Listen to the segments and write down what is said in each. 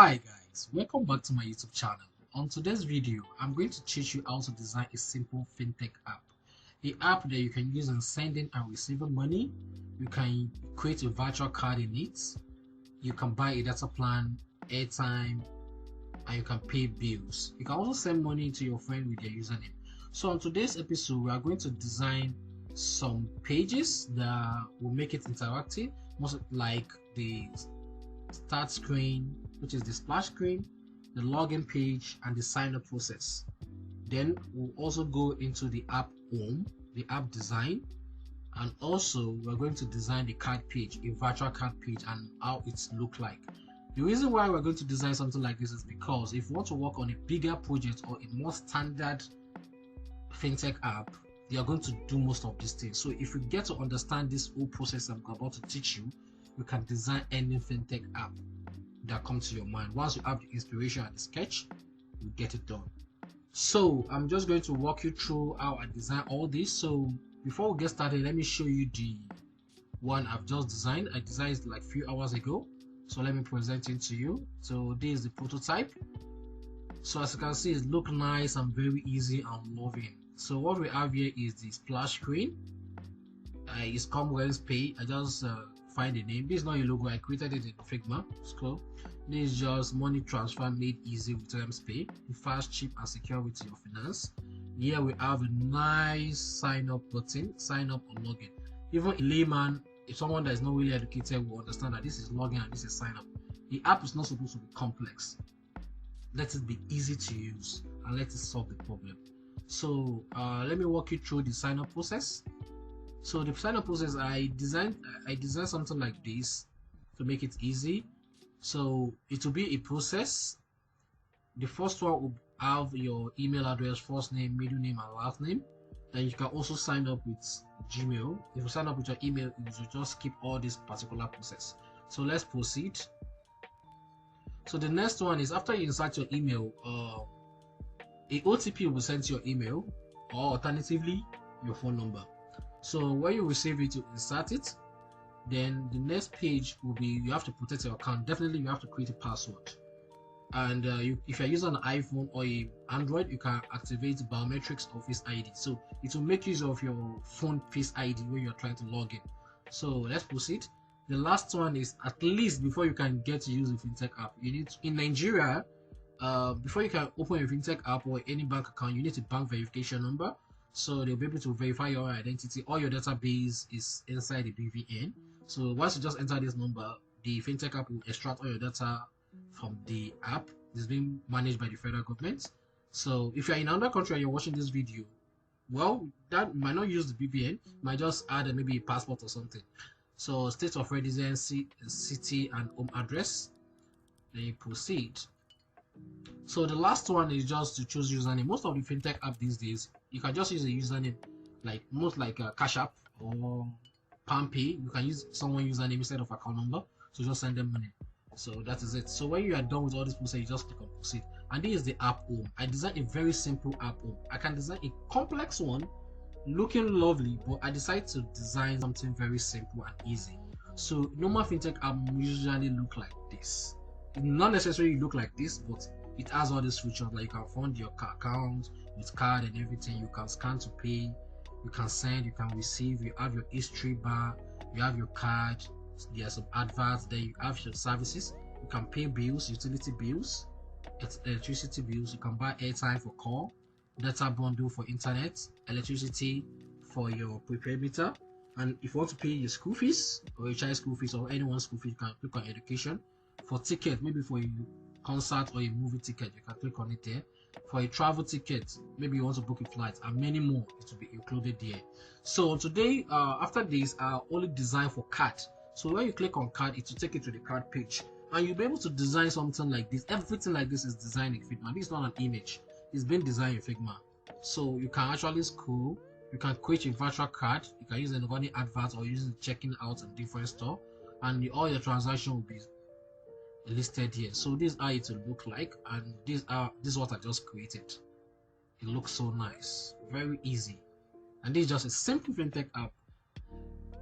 Hi guys, welcome back to my YouTube channel. On today's video, I'm going to teach you how to design a simple fintech app. The app that you can use in sending and receiving money. You can create a virtual card in it. You can buy a data plan, airtime, and you can pay bills. You can also send money to your friend with your username. So on today's episode, we are going to design some pages that will make it interactive, most like the start screen, which is the splash screen, the login page, and the sign up process. Then we'll also go into the app home, the app design, and also we're going to design the card page, a virtual card page, and how it look like. The reason why we're going to design something like this is because if you want to work on a bigger project or a more standard fintech app, you are going to do most of these things. So if you get to understand this whole process I'm about to teach you, you can design any fintech app that comes to your mind. Once you have the inspiration and the sketch, you get it done. So I'm just going to walk you through how I design all this. So before we get started, let me show you the one I've just designed. I designed it like a few hours ago, so let me present it to you. So this is the prototype. So as you can see, it looks nice and very easy and loving. So what we have here is the splash screen. It's Commonwealth Pay. I just find the name. This is not a logo, I created it in Figma. It's cool. This is just money transfer made easy with Pay. Fast, cheap, and secure with your finance. Here we have a nice sign up button, sign up or login. Even a layman, if someone that is not really educated, will understand that this is login and this is sign up. The app is not supposed to be complex. Let it be easy to use and let it solve the problem. So let me walk you through the sign up process. So the sign up process, I designed something like this to make it easy. So it will be a process. The first one will have your email address, first name, middle name, and last name. Then you can also sign up with Gmail. If you sign up with your email, you should just skip all this particular process. So let's proceed. So the next one is after you insert your email, a OTP will be sent to your email, or alternatively your phone number. So when you receive it, you insert it. Then the next page will be, you have to protect your account. Definitely you have to create a password. And if you're using an iPhone or a Android, you can activate biometrics or Face ID. So it will make use of your phone Face ID when you're trying to log in. So let's proceed. The last one is, at least before you can get to use a fintech app, you need to, in Nigeria, before you can open a fintech app or any bank account, you need a bank verification number. So they'll be able to verify your identity. All your database is inside the BVN. So once you just enter this number, the fintech app will extract all your data from the app. It's being managed by the federal government. So if you're in another country and you're watching this video, well, that might not use the BVN, might just add maybe a passport or something. So state of residence, city, and home address. Then you proceed. So the last one is just to choose username. Most of the fintech app these days, you can just use a username, like most like Cash App or PalmPay. You can use someone's username instead of account number, so just send them money. So that is it. So when you are done with all this process, you just click on proceed. And this is the app home. I designed a very simple app home. I can design a complex one, looking lovely, but I decided to design something very simple and easy. So normal fintech app usually look like this. It not necessarily look like this, but it has all these features, like you can fund your account with card and everything. You can scan to pay, you can send, you can receive, you have your history bar, you have your card, there are some adverts, then you have your services. You can pay bills, utility bills, electricity bills. You can buy airtime for call, data bundle for internet, electricity for your prepaid meter. And if you want to pay your school fees or your child's school fees or anyone's school fees, you can click on education. For ticket, maybe for a concert or a movie ticket, you can click on it there. For a travel ticket, maybe you want to book a flight, and many more, it will be included there. So today, after this, are only designed for card. So when you click on card, it will take you to the card page, and you'll be able to design something like this. Everything like this is designed in Figma. This is not an image; it's been designed in Figma. So you can actually scroll. You can create a virtual card. You can use any advert or using checking out in different store, and all your transaction will be listed here. So this is how it will look like, and this is what I just created. It looks so nice, very easy, and this is just a simple fintech app.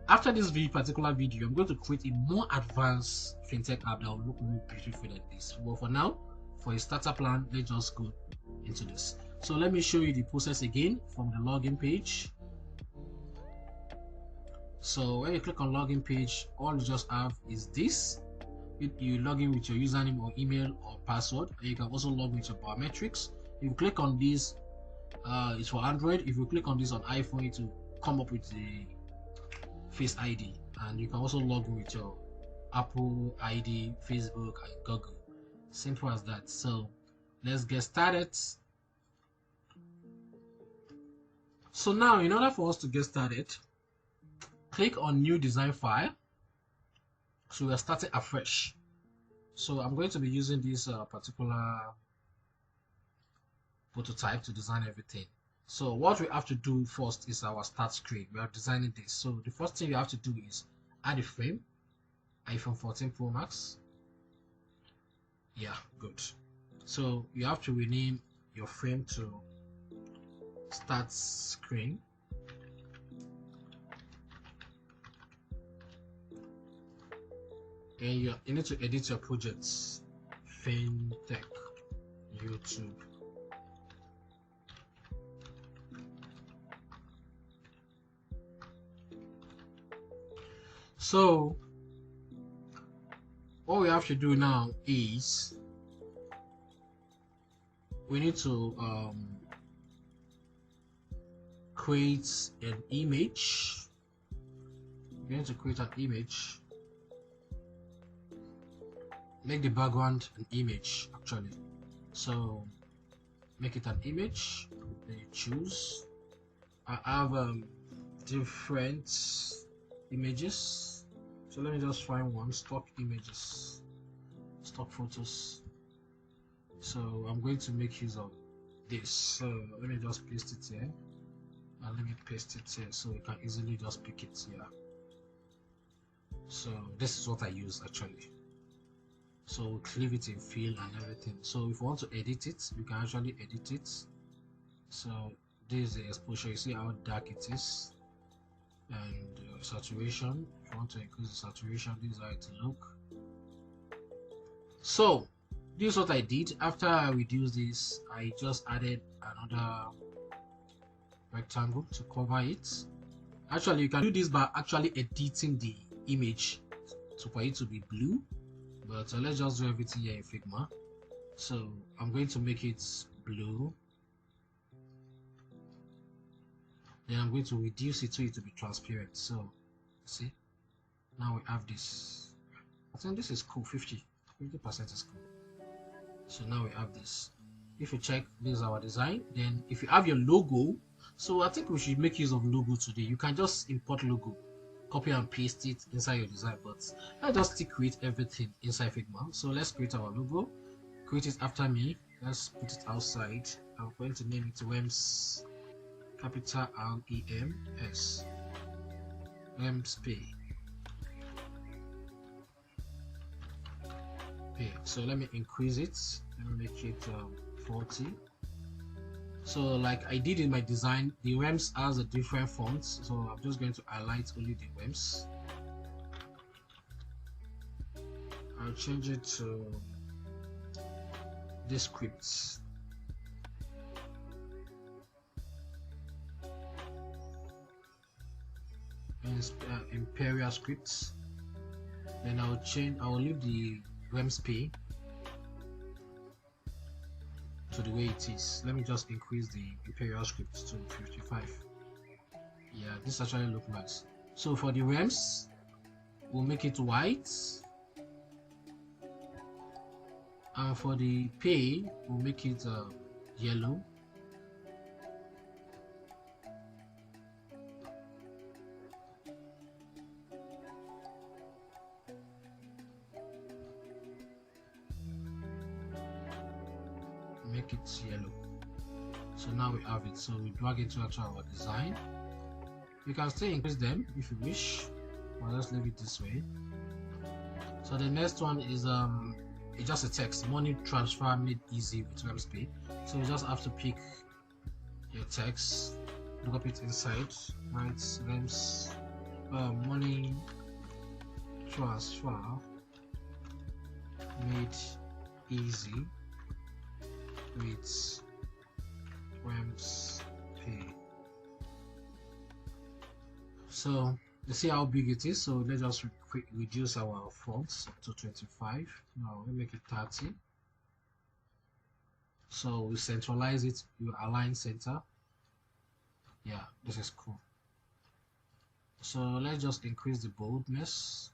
After this particular video, I'm going to create a more advanced fintech app that will look more beautiful than this. But for now, for a starter plan, let's just go into this. So let me show you the process again from the login page. So when you click on login page, all you just have is this. You log in with your username or email or password, and you can also log in with your biometrics. If you click on this, it's for Android. If you click on this on iPhone, it will come up with the Face ID, and you can also log in with your Apple ID, Facebook, and Google. Simple as that. So let's get started. So now, in order for us to get started, click on new design file. So we're starting afresh. So I'm going to be using this particular prototype to design everything. So what we have to do first is our start screen. We are designing this. So the first thing you have to do is add a frame. iPhone 14 Pro Max. Yeah, good. So you have to rename your frame to start screen. And you need to edit your projects. Fintech YouTube. So what we have to do now is we need to create an image. We need to create an image. Make the background an image actually. So make it an image. Then you choose. I have different images. So let me just find one. Stock images, stock photos. So I'm going to make use of this. So let me just paste it here, and let me paste it here so you can easily just pick it here. So this is what I use actually. So leave it in fill and everything. So if you want to edit it, you can actually edit it. So this is the exposure. You see how dark it is, and saturation. If you want to increase the saturation, this is how it will look. So this is what I did. After I reduced this, I just added another rectangle to cover it. Actually, you can do this by actually editing the image so for it to be blue. But let's just do everything here in Figma. So I'm going to make it blue. Then I'm going to reduce it so it to be transparent. So see, now we have this. I think this is cool. 50% is cool. So now we have this. If you check, this is our design. Then if you have your logo, so I think we should make use of logo today. You can just import logo, copy and paste it inside your design, but I just still create everything inside Figma. So let's create our logo. Create it after me. Let's put it outside. I'm going to name it REMS, capital REMS, REMS Pay. So let me increase it. Let me make it 40. So like I did in my design, the REMS has a different font, so I'm just going to highlight only the REMS. I'll change it to this script. Imperial scripts. Then I'll leave the REMS Pay to the way it is. Let me just increase the Imperial script to 55. Yeah, this actually looks nice. So for the REMS, we'll make it white, and for the pay, we'll make it yellow. Make it yellow. So now we have it. So we drag it to our design. You can still increase them if you wish, or just leave it this way. So the next one is it's just a text: money transfer made easy with REMS Pay. So you just have to pick your text, drop it inside, write REMS money transfer made easy with Rams Pay. So you see how big it is. So let's just reduce our fonts to 25. Now we make it 30. So we centralize it, you align center. Yeah, this is cool. So let's just increase the boldness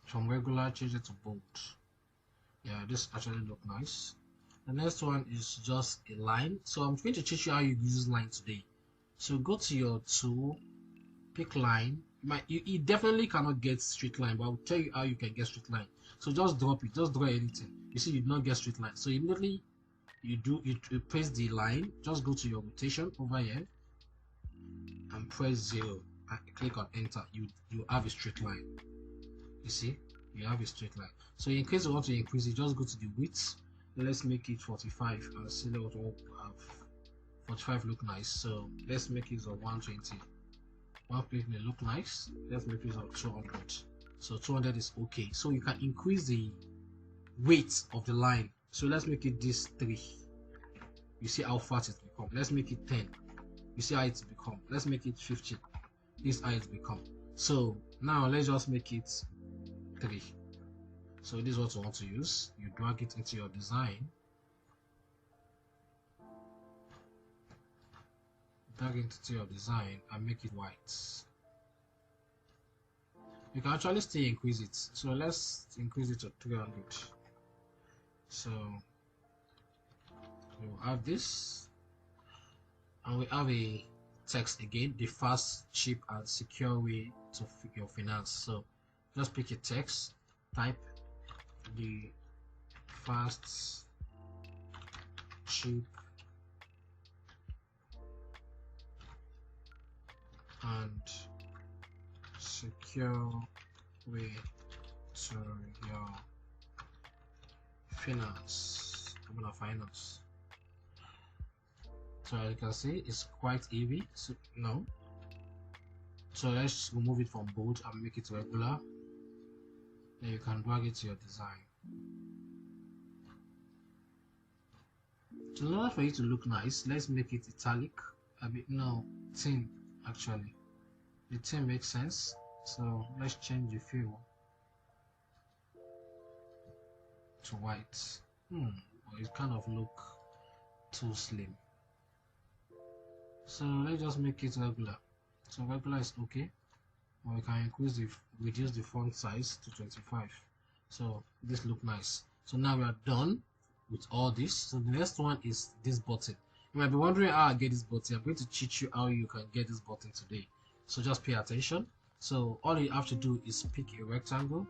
from regular, change it to bold. Yeah, this actually look nice. The next one is just a line. So I'm going to teach you how you use line today. So go to your tool, pick line. You definitely cannot get straight line, but I'll tell you how you can get straight line. So just drop it, just draw anything. You see, you do not get straight line. So immediately you press the line, just go to your rotation over here and press 0 and click on enter. You have a straight line. You see, you have a straight line. So in case you want to increase it, just go to the width. Let's make it 45 and see what will have 45 look nice. So let's make it 120. 120 may look nice. Let's make it 200. So 200 is okay. So you can increase the weight of the line. So let's make it this 3. You see how fast it's become. Let's make it 10. You see how it's become. Let's make it 50. This is how it's become. So now let's just make it 3. So this is what you want to use. You drag it into your design. Drag it into your design and make it white. You can actually still increase it. So let's increase it to 300. So we'll have this, and we have a text again: the fast, cheap, and secure way to your finance. So just pick a text, type the fast, cheap, and secure way to your finance. So as you can see, it's quite heavy. So no. So let's remove it from bold and make it regular. Then you can drag it to your design. So in order for it to look nice, let's make it italic. Thin actually. The thin makes sense. So let's change the fill to white. It kind of look too slim. So let's just make it regular. So regular is okay. Or we can reduce the font size to 25. So this look nice. So now we are done with all this. So the next one is this button. You might be wondering how I get this button. I'm going to teach you how you can get this button today. So just pay attention. So all you have to do is pick a rectangle,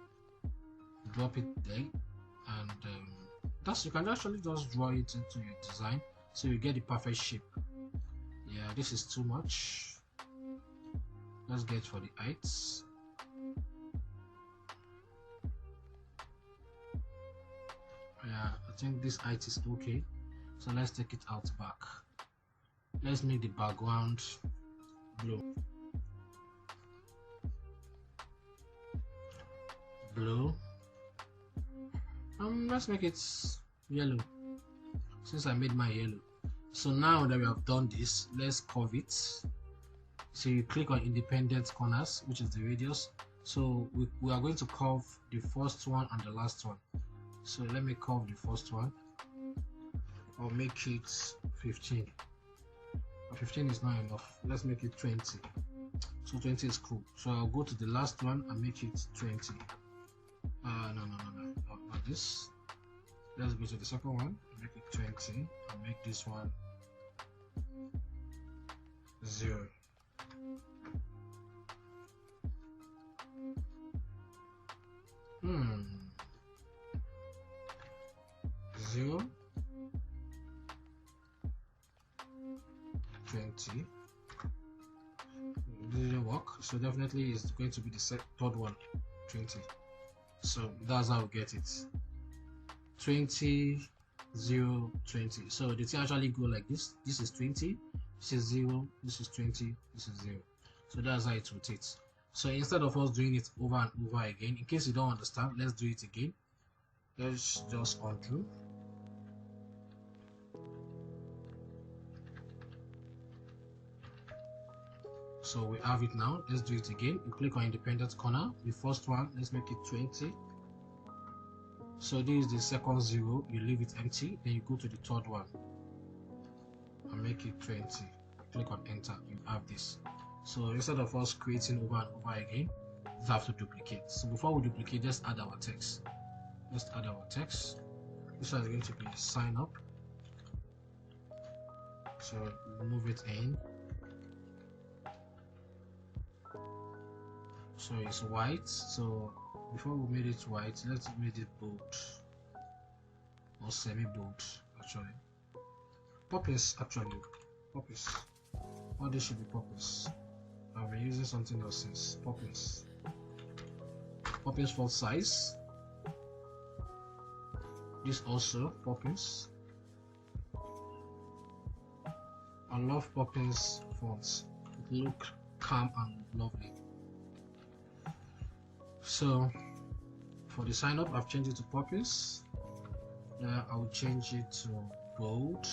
drop it there, and you can actually just draw it into your design so you get the perfect shape. Yeah, this is too much. Let's get for the heights. Yeah, I think this height is okay. So let's take it out back. Let's make the background blue. Let's make it yellow, since I made my yellow. So now that we have done this, let's curve it. So you click on independent corners, which is the radius. So we are going to curve the first one and the last one. So let me curve the first one. I'll make it 15. 15 is not enough. Let's make it 20. So 20 is cool. So I'll go to the last one and make it 20. No, not this. Let's go to the second one, make it 20, and make this one 0. Zero, 20. Didn't work, so definitely it's going to be the third one, 20. So that's how we get it. 20, 0, 20. So the thing actually go like this. This is 20, this is 0, this is 20, this is 0. So that's how it rotates. So instead of us doing it over and over again, in case you don't understand, let's do it again. Let's just undo. So we have it now. Let's do it again. You click on independent corner. The first one, let's make it 20. So this is the second 0. You leave it empty. Then you go to the third one and make it 20. Click on enter. You have this. So instead of us creating over and over again, we have to duplicate. So before we duplicate, just add our text. Let's add our text. This one is going to be sign up. So move it in. So it's white. So before we made it white, let's make it bold or semi-bold. Actually, purpose. Actually, purpose. All this should be purpose. I've been using something else since. Purpose. Purpose font size. This also purpose. I love purpose fonts. It look calm and lovely. So for the sign up, I've changed it to purpose. Now I'll change it to bold,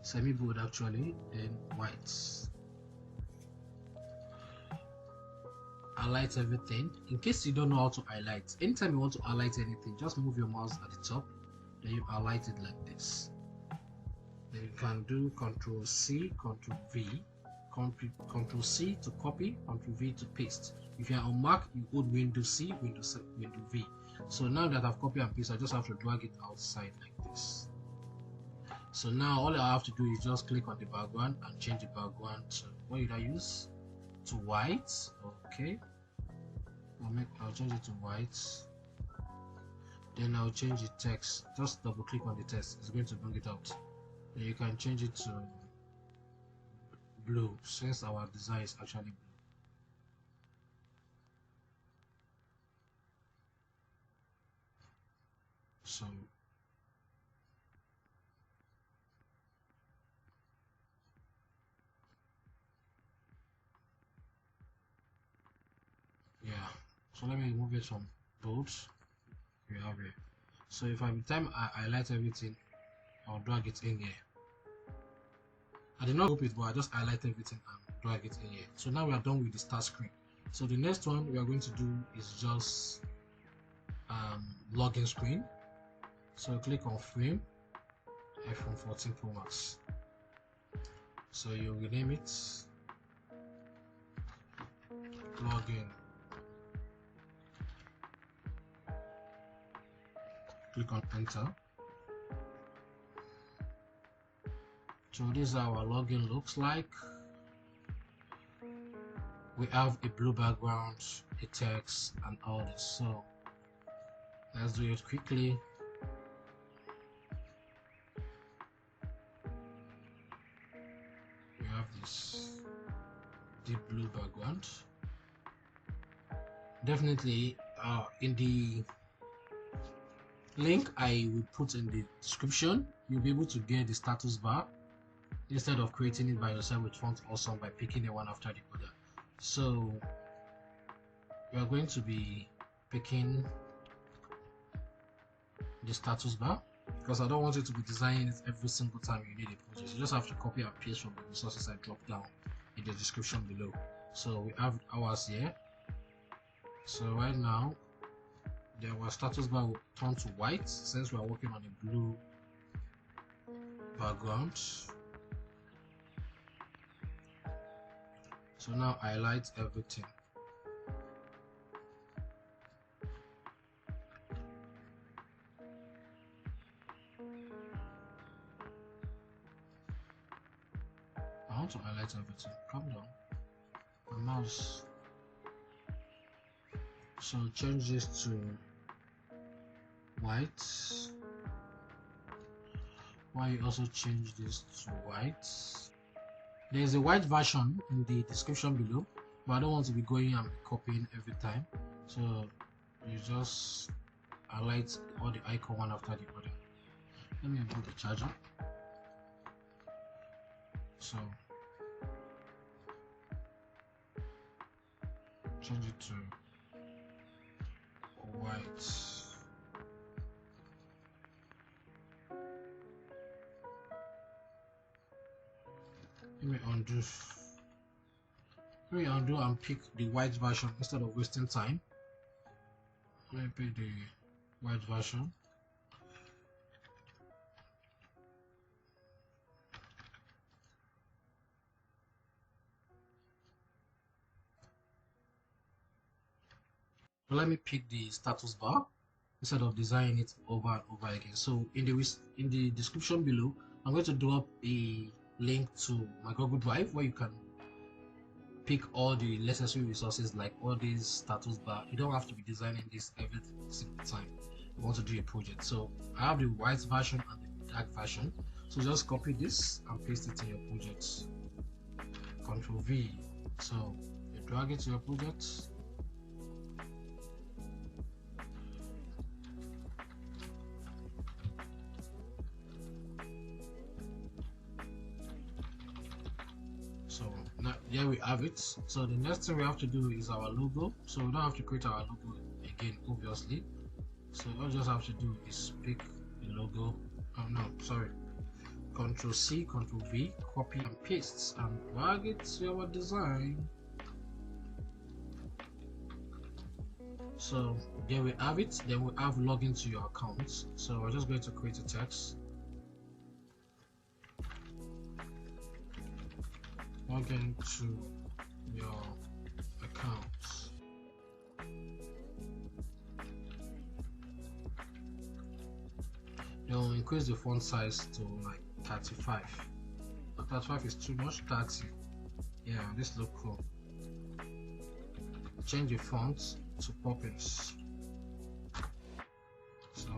semi-bold actually, and white. Highlight everything. In case you don't know how to highlight, anytime you want to highlight anything, just move your mouse at the top, then you highlight it like this. Then you can do Ctrl C, Ctrl V, Ctrl C to copy, Ctrl V to paste. If you're on Mac, you hold Windows C, Windows V. So now that I've copied and pasted, I just have to drag it outside like this. So now all I have to do is just click on the background and change the background to, what did I use? To white. Okay. I'll change it to white. Then I'll change the text. Just double click on the text. It's going to bring it out. Then you can change it to blue, since our design is actually blue. So yeah, so let me remove it from bold. You have it. So if every time I highlight everything, I'll drag it in here. I did not group it, but I just highlight everything and drag it in here. So now we are done with the start screen. So the next one we are going to do is just login screen. So click on frame, iPhone 14 Pro Max. So you rename it login. Click on enter. So this is how our login looks like. We have a blue background, a text, and all this. So let's do it quickly. We have this deep blue background. Definitely in the link I will put in the description, you'll be able to get the status bar instead of creating it by yourself with Font Awesome by picking it one after the other. So we are going to be picking the status bar because I don't want you to be designing it every single time you need a project. You just have to copy and paste from the resources I dropped down in the description below. So we have ours here. So right now our status bar will turn to white since we are working on a blue background. So now highlight everything. I want to highlight everything. Calm down. My mouse. So change this to white. Why you also change this to white? There is a white version in the description below, but I don't want to be going and copying every time. So you just highlight all the icon one after the other. Let me put the charger. So change it to white. Let me undo. Let me undo and pick the white version instead of wasting time. Let me pick the white version. Let me pick the status bar instead of designing it over and over again. So in the description below, I'm going to drop a link to my Google Drive where you can pick all the necessary resources like all these status bar. You don't have to be designing this every single time you want to do a project. So I have the white version and the dark version. So just copy this and paste it in your project. Ctrl V. So you drag it to your project. So now here we have it. So the next thing we have to do is our logo. So we don't have to create our logo again, obviously. So all we just have to do is pick the logo. Oh no, sorry. Ctrl C, Ctrl V, copy and paste and drag it to our design. So there we have it. Then we have login to your account. So we're just going to create a text. Log into your account. Then we'll increase the font size to like 35. But 35 is too much. 30. Yeah, this looks cool. Change the font to Poppins. So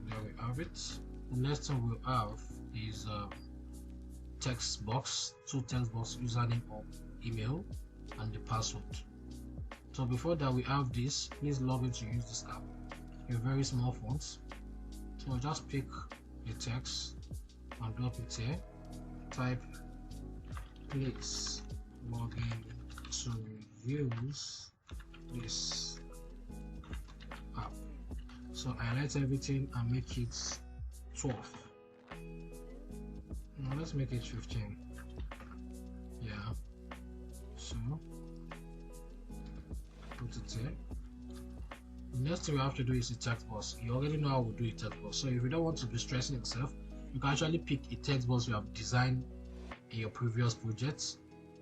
there we have it. The next thing we'll have is text box, two text box, username or email, and the password. So before that we have this, please log in to use this app. A very small font. So I'll just pick the text and drop it here. Type please log in to use this app. So I highlight everything and make it 12. Now let's make it 15. Yeah. So put it here. The next thing we have to do is a text box. You already know how we do a text box. So if you don't want to be stressing yourself, you can actually pick a text box you have designed in your previous projects.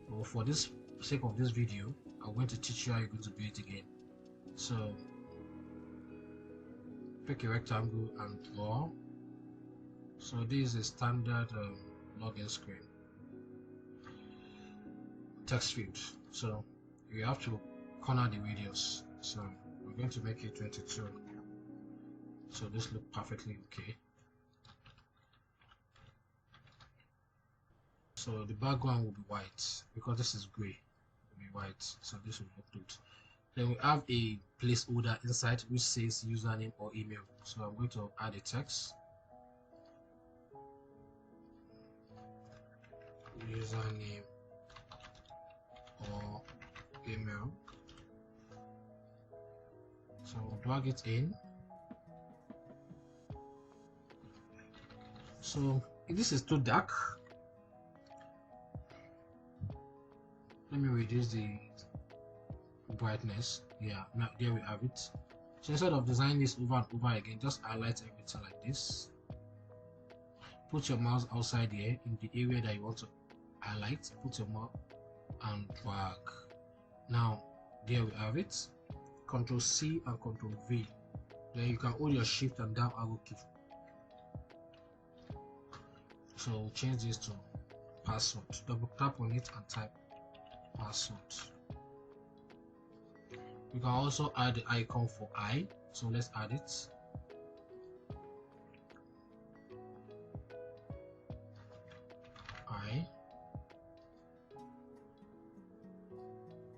But for this sake of this video, I'm going to teach you how you're going to do it again. So pick a rectangle and draw. So this is a standard login screen. Text field. So you have to corner the radius. So we're going to make it 22. So this looks perfectly okay. So the background will be white because this is gray. It will be white. So this will look good. Then we have a placeholder inside which says username or email. So I'm going to add a text. Username or email. So we'll drag it in. So if this is too dark, let me reduce the brightness. Yeah, now there we have it. So instead of designing this over and over again, just highlight everything like this. Put your mouse outside here in the area that you want to highlight. Put your mouse and drag. Now there we have it. Ctrl C and Ctrl V. Then you can hold your shift and down arrow key. So we'll change this to password. Double tap on it and type password. You can also add the icon for eye. So let's add it. Eye.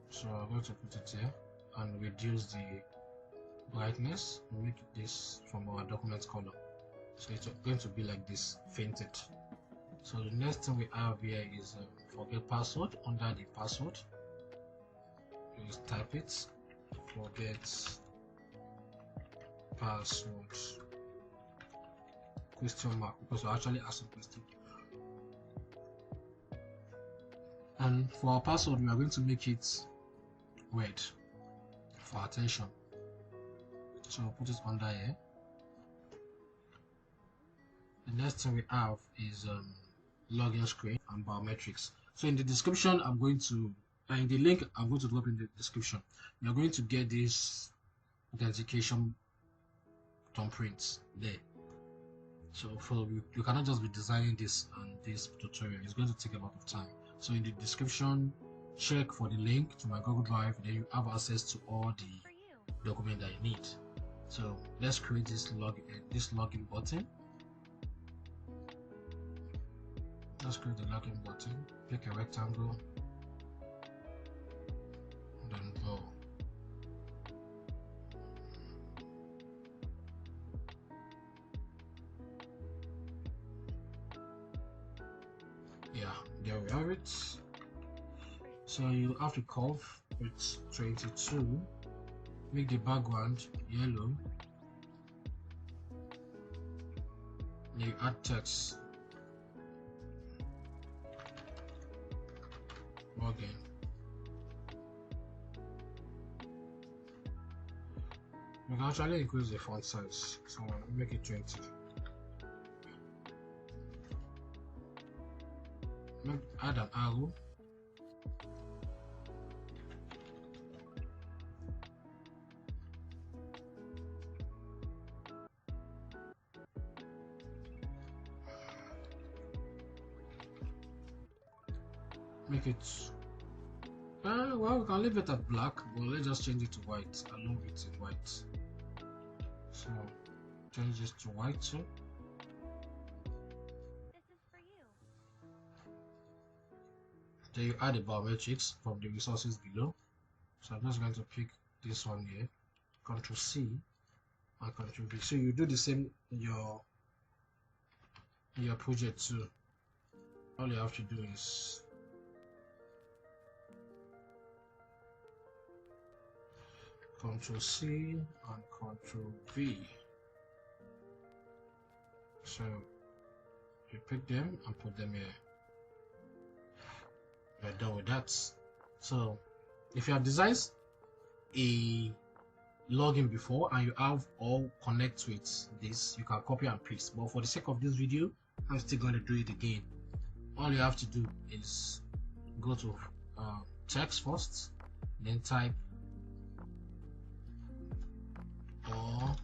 So I'm going to put it here and reduce the brightness and make this from our document color. So it's going to be like this, fainted. So the next thing we have here is forget password. Under the password, just type it, forget password question mark, because we're actually asking question. And for our password, we are going to make it red for attention. So I'll put it under here. The next thing we have is login screen and biometrics. So in the description, I'm going to, in the link I'm going to drop in the description, you're going to get this authentication thumbprints there. So for you cannot just be designing this and this tutorial. It's going to take a lot of time. So in the description, check for the link to my Google Drive. Then you have access to all the documents that you need. So let's create this login button. Let's create the login button. Pick a rectangle. Then draw. Yeah, there we have it. So you have to curve with 22. Make the background yellow. Then you add text. Login. You can actually increase the font size, so make it 20. Add an arrow. Make it well, we can leave it at black, but let's just change it to white. I love it in white, so change this to white too. Then you add the biometrics from the resources below. So I'm just going to pick this one here, Ctrl C and Ctrl V. So you do the same in your project too. All you have to do is Ctrl C and Ctrl V. So you pick them and put them here. We're done with that. So if you have designed a login before and you have all connect with this, you can copy and paste. But for the sake of this video, I'm still going to do it again. All you have to do is go to text first, then type or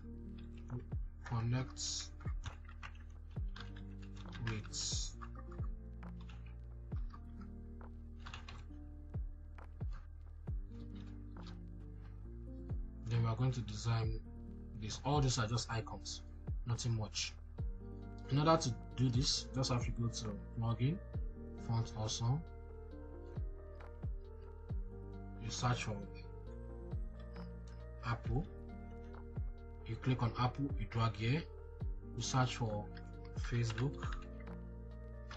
connect with then we are going to design this. All these are just icons, nothing much. In order to do this, just have to go to login, font awesome. You search for Apple. You click on Apple, you drag here. You search for Facebook.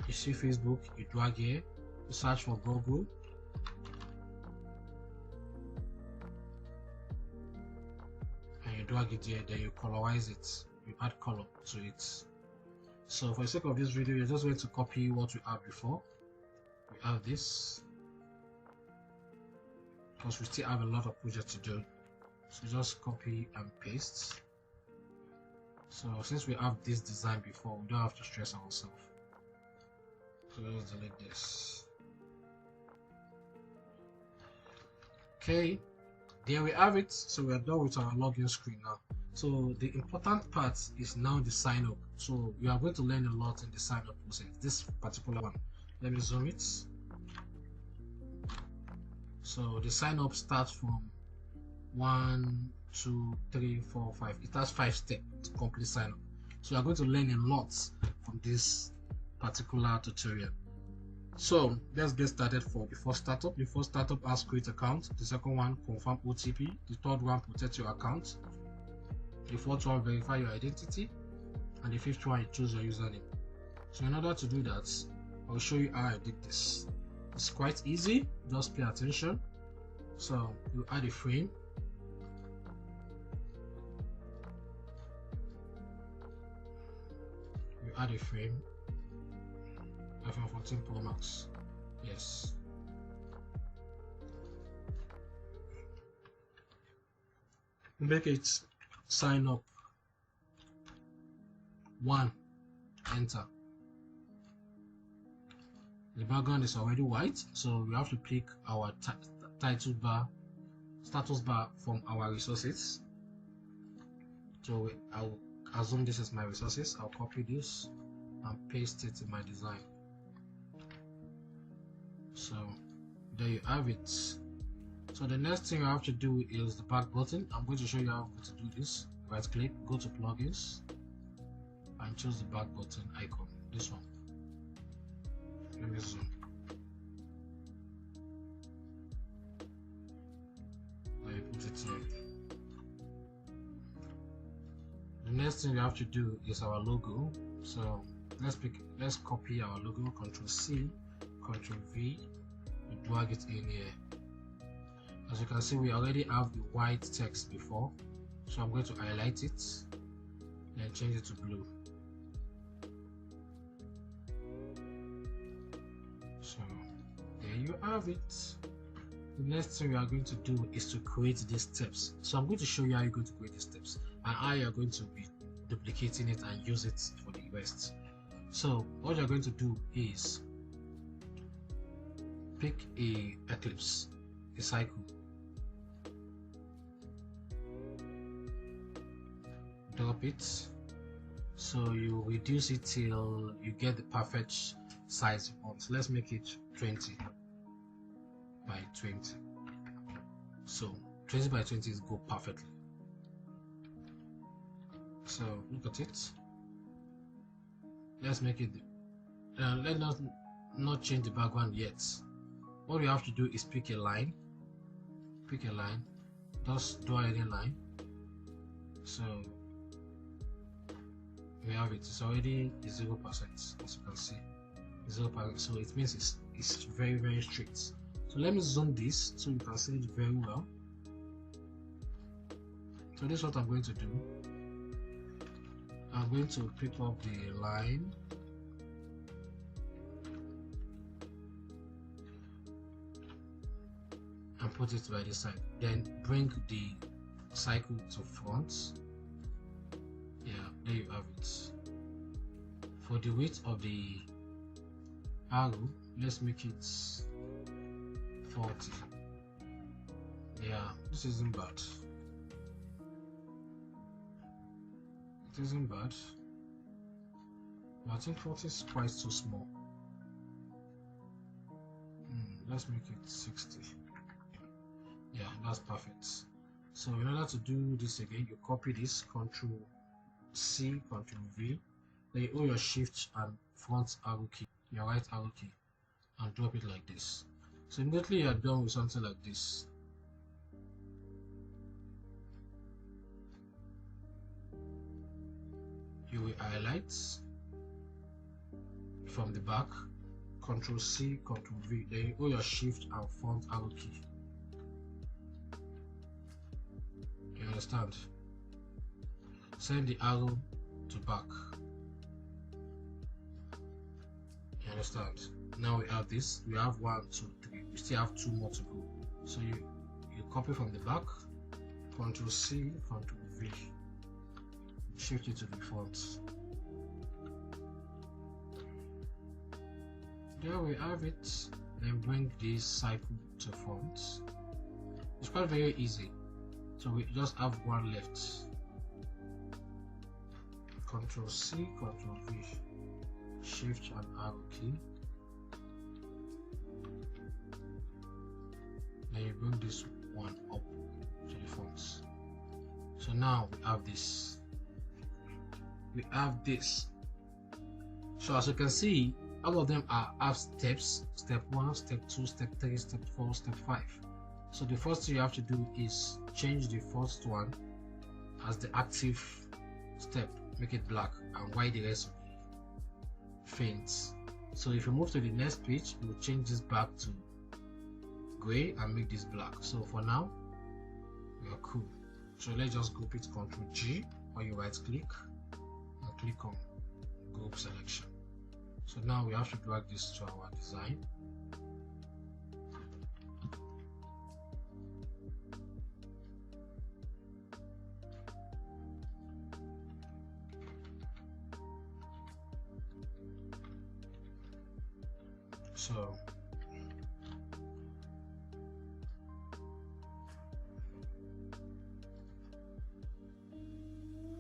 You see Facebook, you drag here. You search for Google. And you drag it here, then you colorize it. You add color to it. So for the sake of this video, you're just going to copy what we had before. We have this, because we still have a lot of projects to do. So just copy and paste. So since we have this design before, we don't have to stress ourselves. So let's delete this. Okay, there we have it. So we are done with our login screen now. So the important part is now the sign up. So you are going to learn a lot in the sign up process. This particular one, let me zoom it. So the sign up starts from 1, 2, 3, 4, 5. It has 5 steps to complete sign up. So you are going to learn a lot from this particular tutorial. So let's get started for the first startup. The first startup has create account. The second one, confirm OTP. The third one, protect your account. The fourth one, verify your identity. And the fifth one, you choose your username. So in order to do that, I'll show you how I did this. It's quite easy, just pay attention. So you add a frame. You add a frame. iPhone 14 Pro Max. Yes. Make it sign up. 1. Enter. The background is already white, so we have to pick our title bar, status bar from our resources. So I'll assume this is my resources. I'll copy this and paste it in my design. So there you have it. So the next thing I have to do is the back button. I'm going to show you how to do this. Right click, go to plugins, and choose the back button icon. This one. Let me zoom. Let me put it here. The next thing we have to do is our logo. So let's copy our logo. Ctrl C, Ctrl V, and drag it in here. As you can see, we already have the white text before, so I'm going to highlight it and change it to blue. So there you have it. The next thing we are going to do is to create these steps. So I'm going to show you how you're going to create these steps and how you're going to be duplicating it and use it for the rest. So what you're going to do is pick a ellipse, a cycle, drop it, so you reduce it till you get the perfect size you want. So let's make it 20 by 20. So 20 by 20 is go perfectly. So look at it. Let's make it. Let us not change the background yet. What we have to do is pick a line. Pick a line. Just draw any line. So we have it. It's already 0%, as you can see. 0%. So it means it's very, very strict. So let me zoom this so you can see it very well. So this is what I'm going to do. I'm going to pick up the line. And put it by this side. Then bring the cycle to front. Yeah, there you have it. For the width of the arrow, let's make it 40. Yeah, this isn't bad. It isn't bad. But I think 40 is quite too small. Let's make it 60. Yeah, that's perfect. So in order to do this again, you copy this, Ctrl C, Ctrl V, then you hold your shift and front arrow key, your right arrow key, and drop it like this. So immediately you are done with something like this. You will highlight from the back, Ctrl C, Ctrl V, then you hold your shift and front arrow key. You understand? Send the arrow to back. You understand? Now we have this. We have 1, 2, 3. We still have 2 more to go. So you copy from the back, Ctrl C, Ctrl V, shift it to the front. There we have it. Then bring this cycle to front. It's quite very easy. So we just have 1 left. Ctrl C, Ctrl V, shift and arrow key. Then you bring this one up to the front. So now we have this. We have this. So as you can see, all of them have steps. Step 1, step 2, step 3, step 4, step 5. So the first thing you have to do is change the first one as the active step, make it black, and white the rest will be faint. So if you move to the next page, you will change this back to gray and make this black. So for now, we are cool. So let's just group it, Ctrl G, or you right click and click on group selection. So now we have to drag this to our design. So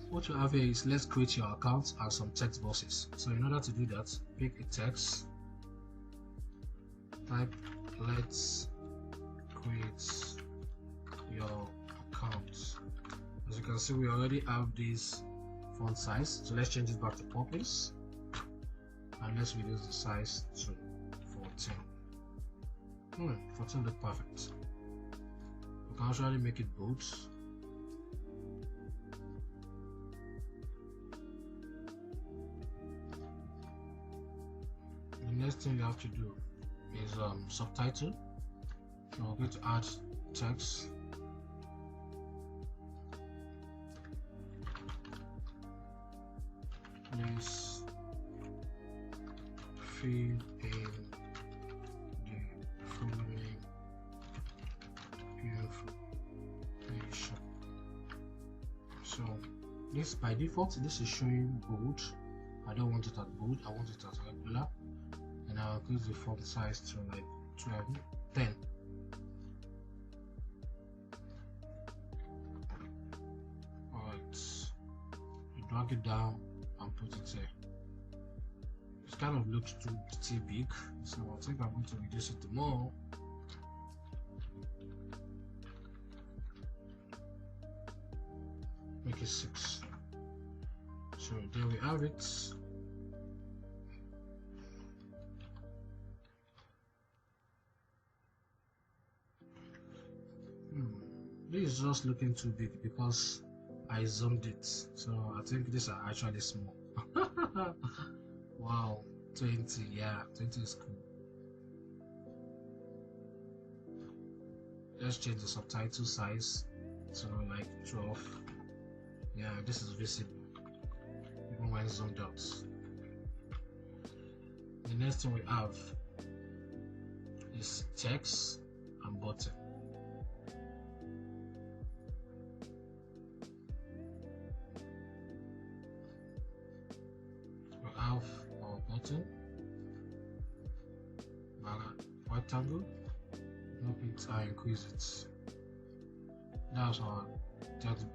what you have here is, let's create your account and some text boxes. So in order to do that, pick a text, type let's create your account. As you can see, we already have this font size, so let's change it back to purpose and let's reduce the size to 14. 14 look perfect. We can actually make it bold. The next thing you have to do is subtitle. So we're going to add text. Please fill in the following information. So this by default, this is showing bold. I don't want it as bold, I want it as regular. And I'll increase the font size to like 10. Alright, you drag it down and put it there. It kind of looks too big, so I think I'm going to reduce it to more. Make it 6. So there we have it. This is just looking too big because I zoomed it, so I think these are actually small. Wow, 20, yeah, 20 is cool. Let's change the subtitle size to like 12. Yeah, this is visible even when zoomed out. The next thing we have is text and button. We have our button, rectangle, move it and increase it. That's our text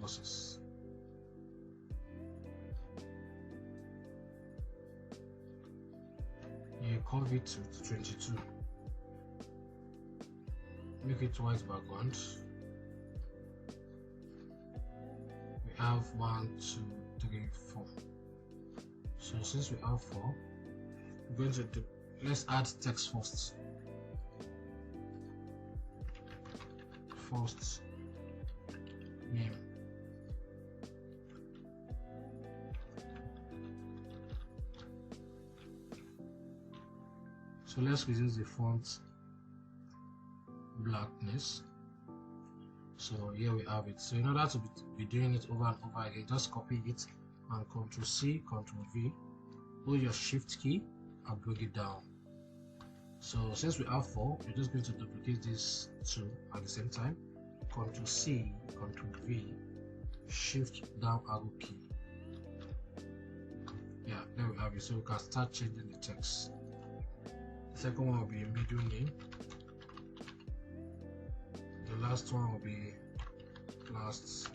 boxes. You curve it to 22. Make it white background. We have 1, 2, 3, 4. So since we have 4, we're going to do, let's add text first. First name. So let's reduce the font blackness. So here we have it. So in order to be doing it over and over again, just copy it and Ctrl C, Ctrl V, hold your Shift key and bring it down. So since we have 4, we're just going to duplicate these 2 at the same time. Ctrl C, Ctrl V, Shift down arrow key. Yeah, there we have it. So we can start changing the text. The second one will be a middle name. The last one will be last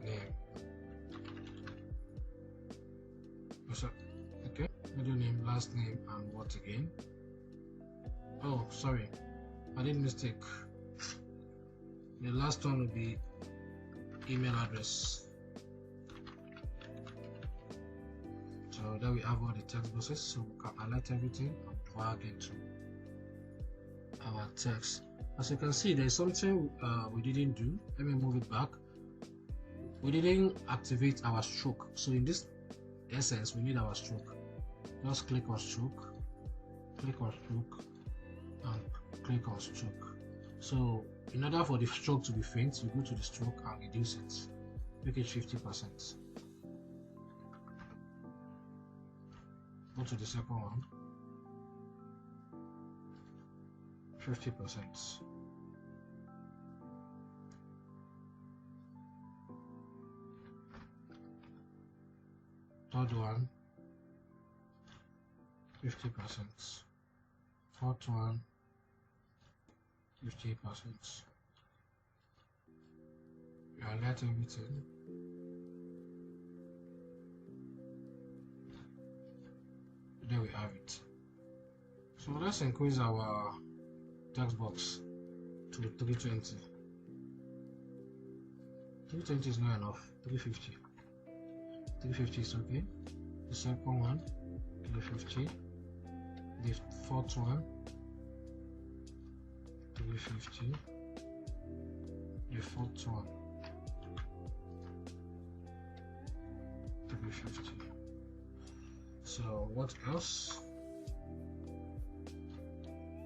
name. Okay, middle name, last name, and what again? Oh, sorry, I did mistake. The last one will be email address. So there we have all the text boxes. So we can highlight everything and drag into our text. As you can see, there's something we didn't do. Let me move it back. We didn't activate our stroke. So in this essence, we need our stroke. Just click on stroke, and click on stroke. So in order for the stroke to be faint, you go to the stroke and reduce it, make it 50%. Go to the second one, 50%. Third one, 50%. Fourth one, 50%. You highlight everything. There we have it. So let's increase our text box to 320. 320 is not enough. 350. 350 is okay. The second one, 350. The fourth one, 350. The fourth one, 350. So what else?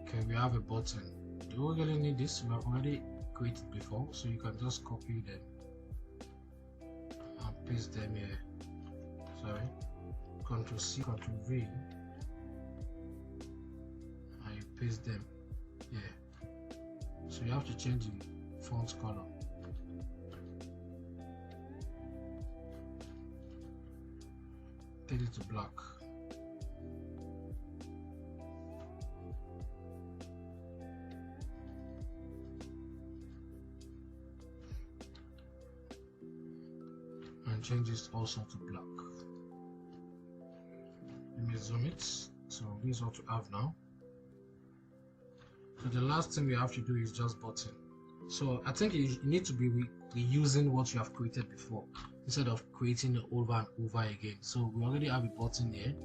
Okay, we have a button. Do we really need this? We have already created before, so you can just copy them and paste them here. Sorry, Ctrl C, Ctrl V, and you paste them here. So you have to change the font color. Take it to black. And change this also to black. Let me zoom it. So this is what we have now. So the last thing we have to do is just button. So I think you need to be reusing what you have created before instead of creating it over and over again. So we already have a button here,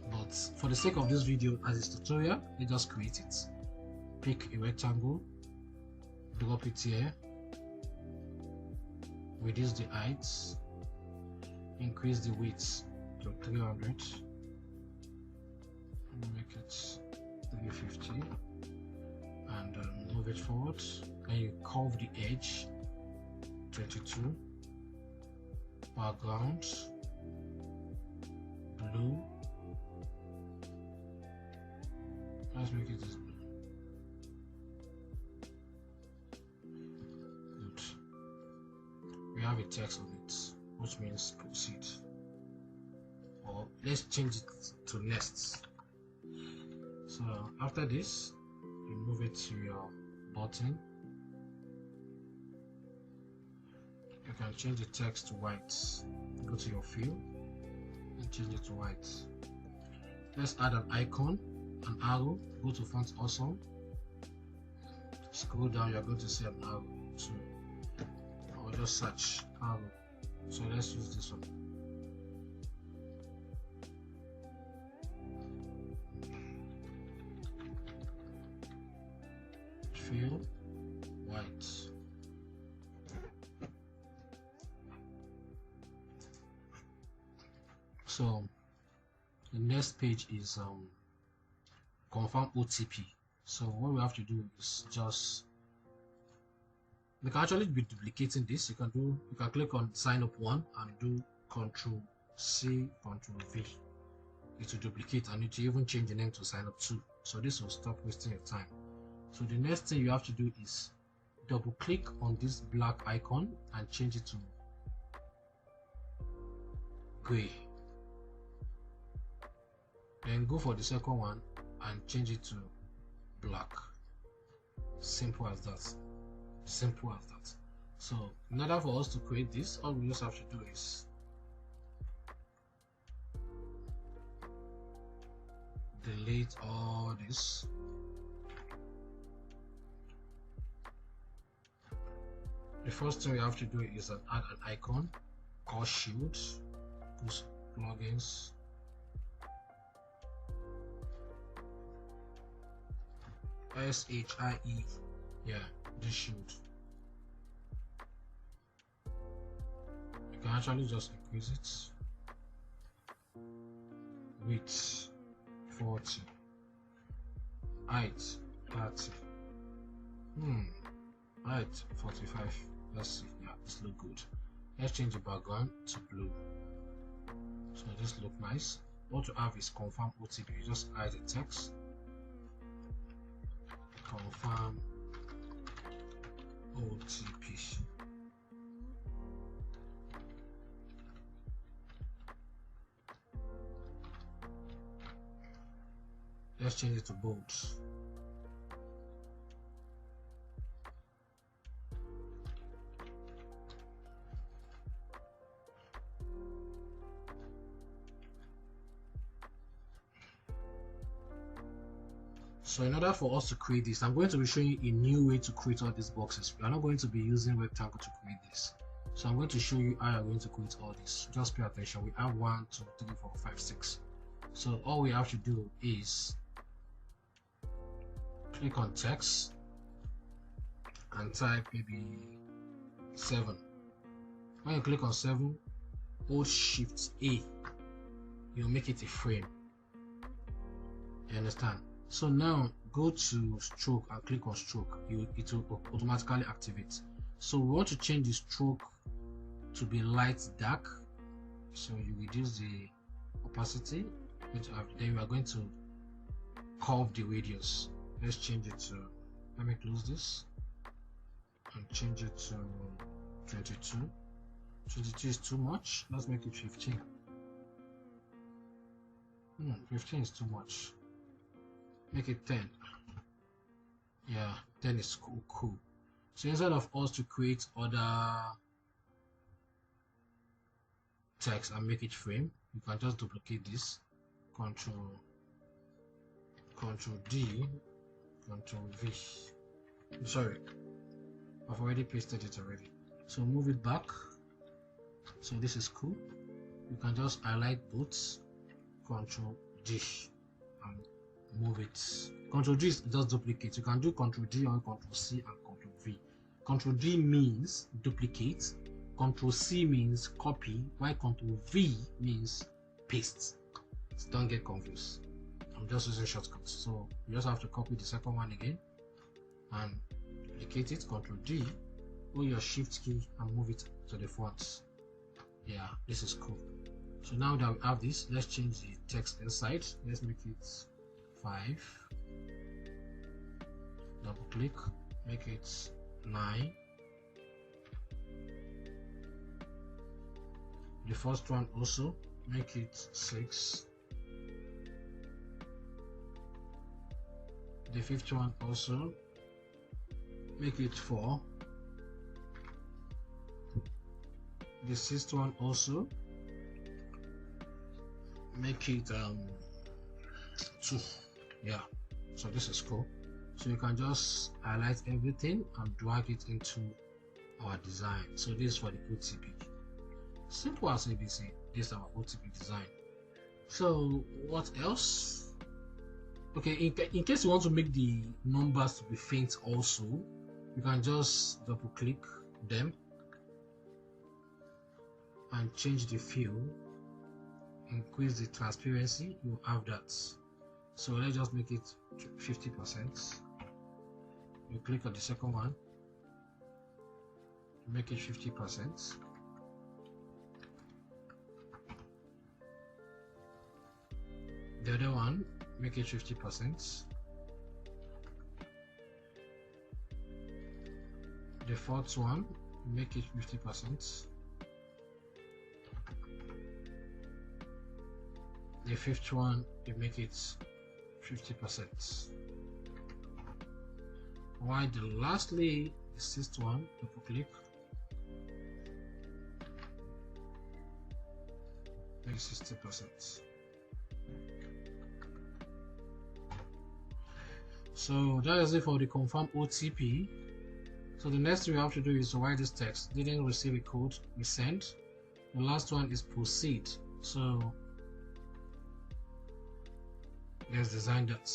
but for the sake of this video as a tutorial, you just create it. Pick a rectangle, drop it here, reduce the height, increase the width to 300, make it 350, and move it forward, and you curve the edge 22, background blue, let's make it this blue. Good. We have a text on it, which means proceed, or let's change it to next. So after this, you move it to your button. You can change the text to white. Go to your fill and change it to white. Let's add an icon, an arrow. Go to font awesome. Scroll down, you're going to see an arrow too. Or just search arrow. So let's use this one. Fill white. So the next page is confirm OTP. So what we have to do is just, we can actually be duplicating this. You can click on sign up one and do Ctrl C, Ctrl V. It will duplicate, and it will even change the name to sign up 2. So this will stop wasting your time. So the next thing you have to do is double click on this black icon and change it to gray. Then go for the second one and change it to black. Simple as that. Simple as that. So in order for us to create this, all we just have to do is delete all this. The first thing we have to do is add an icon called shield. Boost plugins. SHIE. Yeah, this shield. You can actually just increase it. Width 40. Height 30. Right, 45. Let's see. Yeah, this look good. Let's change the background to blue. So this look nice. What you have is confirm OTP. You just add the text. Confirm OTP. Let's change it to bold. So in order for us to create this, I'm going to be showing you a new way to create all these boxes. We are not going to be using rectangle to create this. So I'm going to show you how you're going to create all this. Just pay attention. We have 1, 2, 3, 4, 5, 6. So all we have to do is click on text and type maybe 7. When you click on 7, hold Shift A. You'll make it a frame. You understand? So now go to stroke and click on stroke. It will automatically activate. So we want to change the stroke to be light dark. So you reduce the opacity. Then we are going to curve the radius. Let's change it to, let me close this and change it to 22. 22 is too much. Let's make it 15. 15 is too much. Make it 10. Yeah, 10 is cool. So instead of us to create other text and make it frame, you can just duplicate this. Control D, Control V. Sorry, I've already pasted it already. So move it back. So this is cool. You can just highlight both. Control D and move it. Control D is just duplicate. You can do Control D or Control C and Control V. Control D means duplicate. Control C means copy, while Control V means paste. So don't get confused. I'm just using shortcuts. So you just have to copy the second one again and duplicate it. Control D, hold your Shift key and move it to the front. Yeah, this is cool. So now that we have this, let's change the text inside. Let's make it 5. Double click, make it 9. The first one also, make it 6. The fifth one also, make it 4. The sixth one also, make it 2. Yeah, so this is cool. So you can just highlight everything and drag it into our design. So this is for the OTP. Simple as ABC. This is our OTP design. So what else? Okay, in case you want to make the numbers to be faint also, you can just double click them and change the fill, increase the transparency. You have that. So let's just make it 50%. You click on the second one, make it 50%. The other one, make it 50%. The fourth one, make it 50%. The fifth one, you make it 50%. While the lastly, the sixth one, double click, make 60%. So that is it for the confirm OTP. So the next thing we have to do is to write this text. Didn't receive a code, we send. The last one is proceed. So let's design that.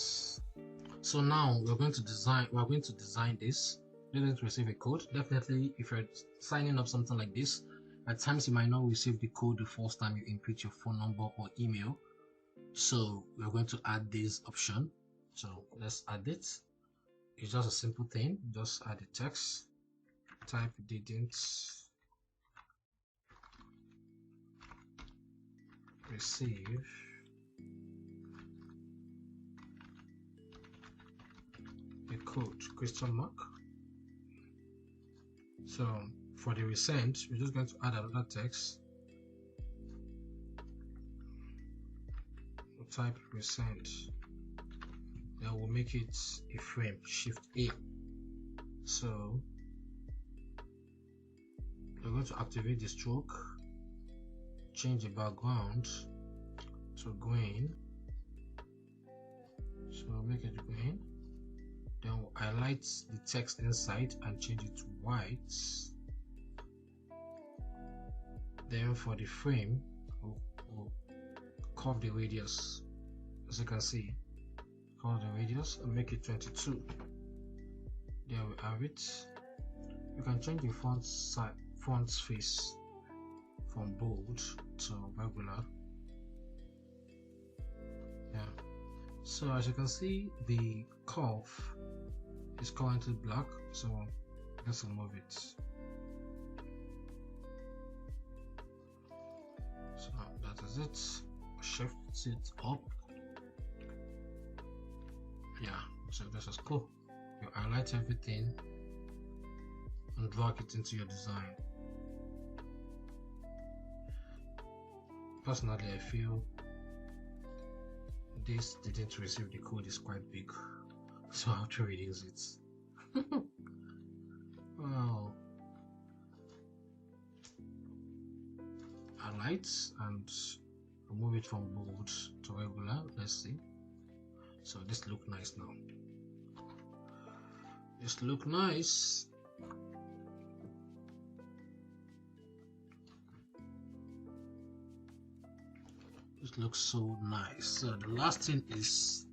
So now we're going to design this. Didn't receive a code. Definitely, if you're signing up something like this, at times you might not receive the code the first time you input your phone number or email. So we're going to add this option. So let's add it. it's just a simple thing. Just add the text, type didn't receive a code question mark. So for the resent, we're just going to add another text. We'll type resent. Then we'll make it a frame, Shift A. So we're going to activate the stroke, change the background to green. So we'll make it green. Then we'll highlight the text inside and change it to white. Then for the frame, we'll curve the radius. As you can see, curve the radius and make it 22. There we have it. You can change the font face from bold to regular. Yeah. So as you can see, the curve is currently black, so let's remove it. So that is it. Shift it up. Yeah, so this is cool. You highlight everything and drag it into your design. Personally, I feel this didn't receive the code is quite big, so I'll try to reduce it. Well, highlight and remove it from bold to regular. Let's see. So this look nice now. This look nice. This looks so nice. So the last thing is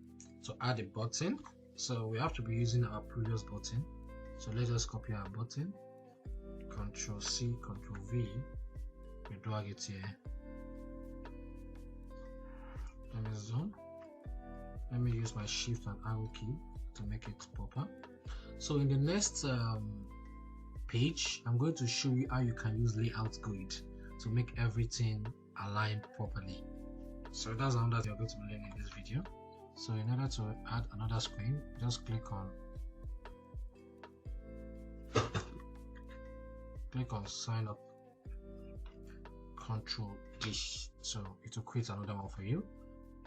to add a button. So we have to be using our previous button. So let's just copy our button. Ctrl C, Ctrl V. We drag it here. Let me zoom. Let me use my Shift and arrow key to make it proper. So in the next page, I'm going to show you how you can use layout grid to make everything aligned properly. So that's another thing you're going to be learning in this video. So in order to add another screen, just click on sign up, Control D. So it will create another one for you.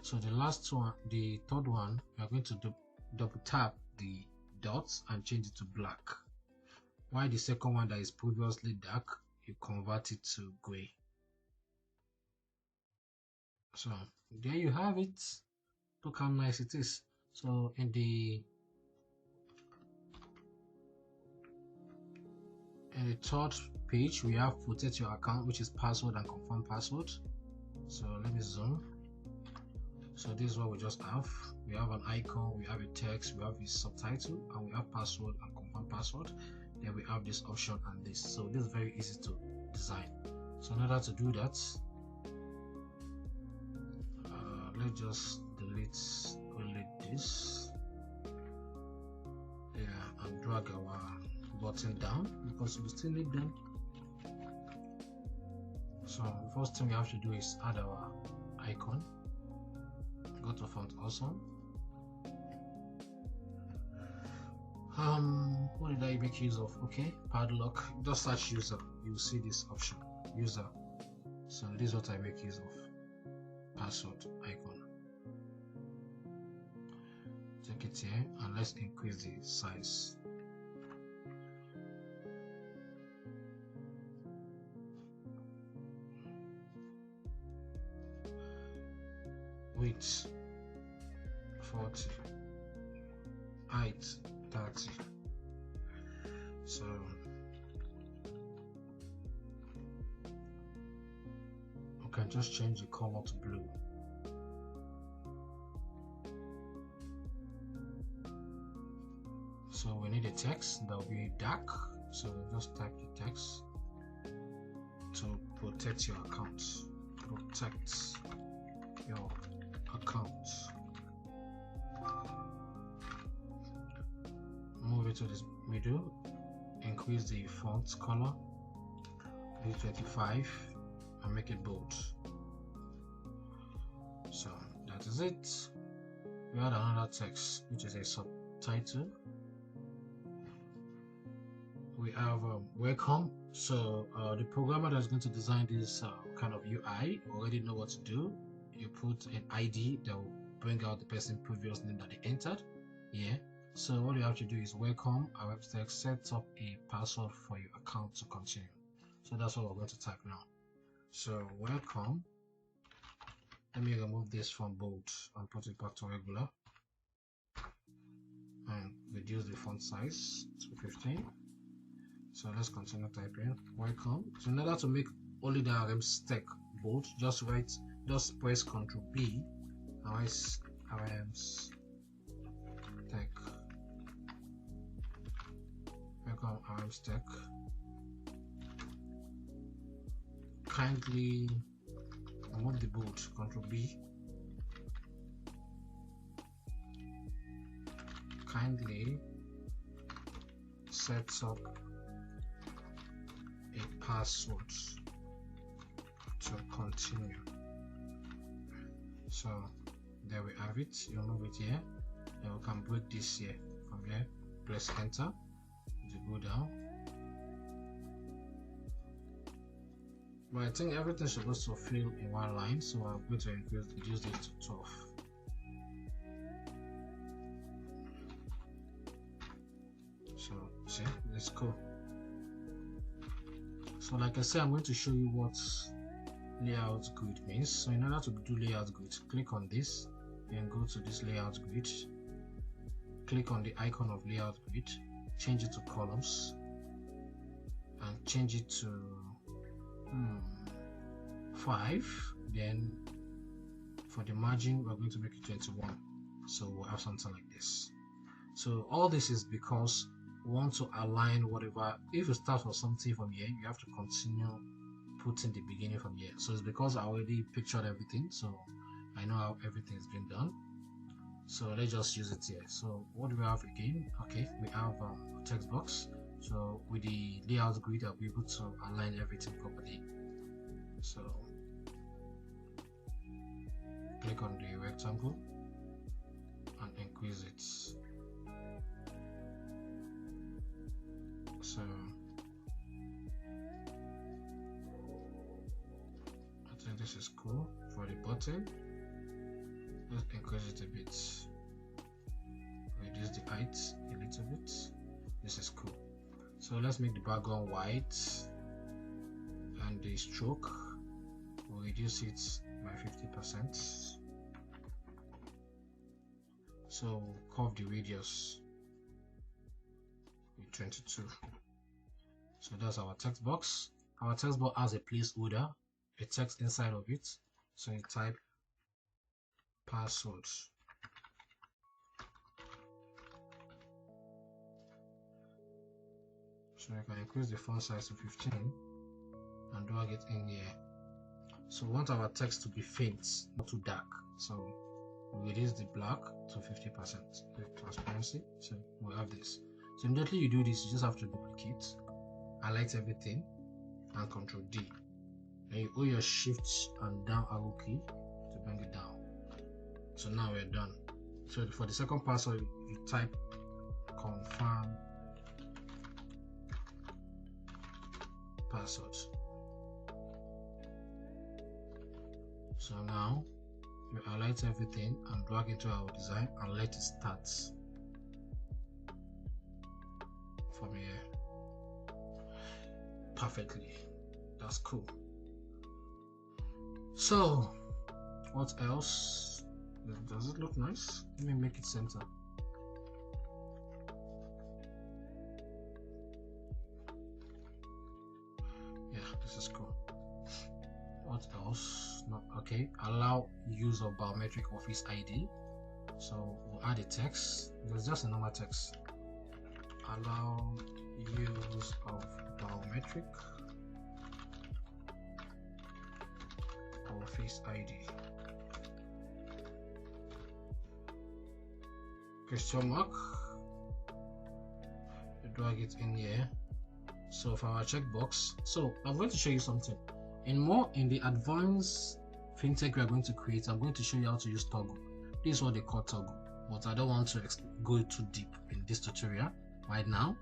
So the last one, the third one, we are going to double tap the dots and change it to black. While the second one that is previously dark, you convert it to gray. So there you have it. Look how nice it is. So in the third page, we have protect your account, which is password and confirm password. So let me zoom. So this is what we just have. We have an icon, we have a text, we have a subtitle, and we have password and confirm password. Then we have this option and this. So this is very easy to design. So in order to do that, let's just delete only this. Yeah, and drag our button down because we still need them. So the first thing we have to do is add our icon. Go to font awesome. What did I make use of? Okay, padlock. Just search user, you'll see this option, user. So this is what I make use of. Password icon. Take it here and let's increase the size. Width 40, height 30. So we can just change the color to blue. So we need a text that will be dark. So just type the text to protect your account. Protect your account. to this middle, increase the font color, do 25 and make it bold. So that is it. We add another text which is a subtitle. We have welcome. So the programmer that's going to design this kind of UI already know what to do. You put an ID that will bring out the person previous name that they entered. Yeah. So what you have to do is welcome. Our website sets up a password for your account to continue. So that's what we're going to type now. So welcome. Let me remove this from bold and put it back to regular. And reduce the font size to 15. So let's continue typing welcome. So in order to make only the RM's tech bold, just press Ctrl B and write RM's tech. Welcome RM's tech. Kindly remove the bold, Ctrl B. Kindly set up a password to continue. So there we have it. You move it here, then we can break this here. From here, press enter to go down. But I think everything should also fill in one line, so I'm going to reduce it to 12. So see, let's go. So like I said, I'm going to show you what layout grid means. So in order to do layout grid, click on this and go to this layout grid. Click on the icon of layout grid, change it to columns and change it to 5. Then for the margin, we're going to make it 21. So we'll have something like this. So all this is because we want to align whatever. If you start from something from here, you have to continue putting the beginning from here. So it's because I already pictured everything, so I know how everything has been done. So let's just use it here. So what do we have again? Okay, we have a text box. So with the layout grid, I'll be able to align everything properly. So click on the rectangle and increase it. So I think this is cool. For the button, let's increase it a bit, reduce the height a little bit. This is cool. So let's make the background white and the stroke, we'll reduce it by 50%. So curve the radius with 22. So that's our text box. Our text box has a placeholder, a text inside of it. So you type password. So you can increase the font size to 15 and drag it in here. So we want our text to be faint, not too dark. So we reduce the black to 50%, the transparency. So we have this. So immediately you do this, you just have to duplicate, highlight everything, and Ctrl D. Then you hold your shift and down arrow key to bring it down. So now we're done. So for the second password, you type confirm password. So now you highlight everything and drag into our design and let it start from here perfectly. That's cool. So what else? Does it look nice? Let me make it center. Yeah, this is cool. What else? Not okay. Allow use of biometric office ID. So we'll add a text. There's just a normal text. Allow use of biometric office ID. Question mark. drag it in here. So for our checkbox, so I'm going to show you something in the advanced fintech we are going to create. I'm going to show you how to use toggle. This is what they call toggle, but I don't want to go too deep in this tutorial right now,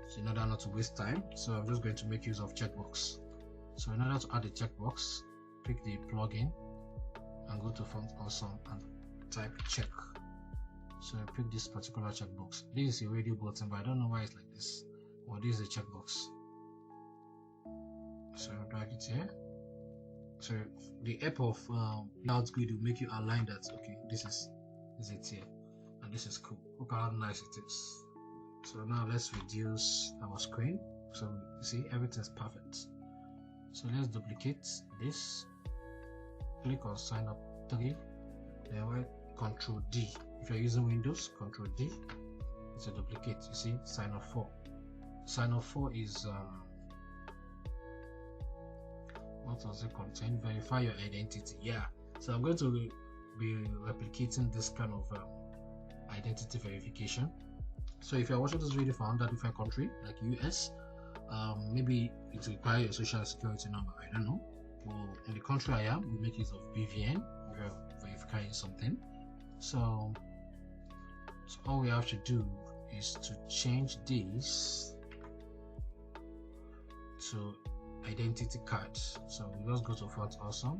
so in order not to waste time. So I'm just going to make use of checkbox. So in order to add a checkbox, pick the plugin and go to Font Awesome and type check. So I pick this particular checkbox. This is a radio button, but I don't know why it's like this. Well, this is a checkbox. So I drag it here. So the app of layout grid will make you align that. Okay, this is it here, and this is cool. Look how nice it is. So now let's reduce our screen. So you see everything's perfect. So let's duplicate this. Click on sign up 3. Then write Control D. If you're using Windows, Control D. It's a duplicate. You see, sign up 4. Sign up 4 is what does it contain? Verify your identity. Yeah. So I'm going to be replicating this kind of identity verification. So if you're watching this video from another different country like US, maybe it requires your social security number. I don't know. Well, in the country I am, we make use of BVN. We're verifying something. So all we have to do is to change this to identity card. So we just go to Font Awesome,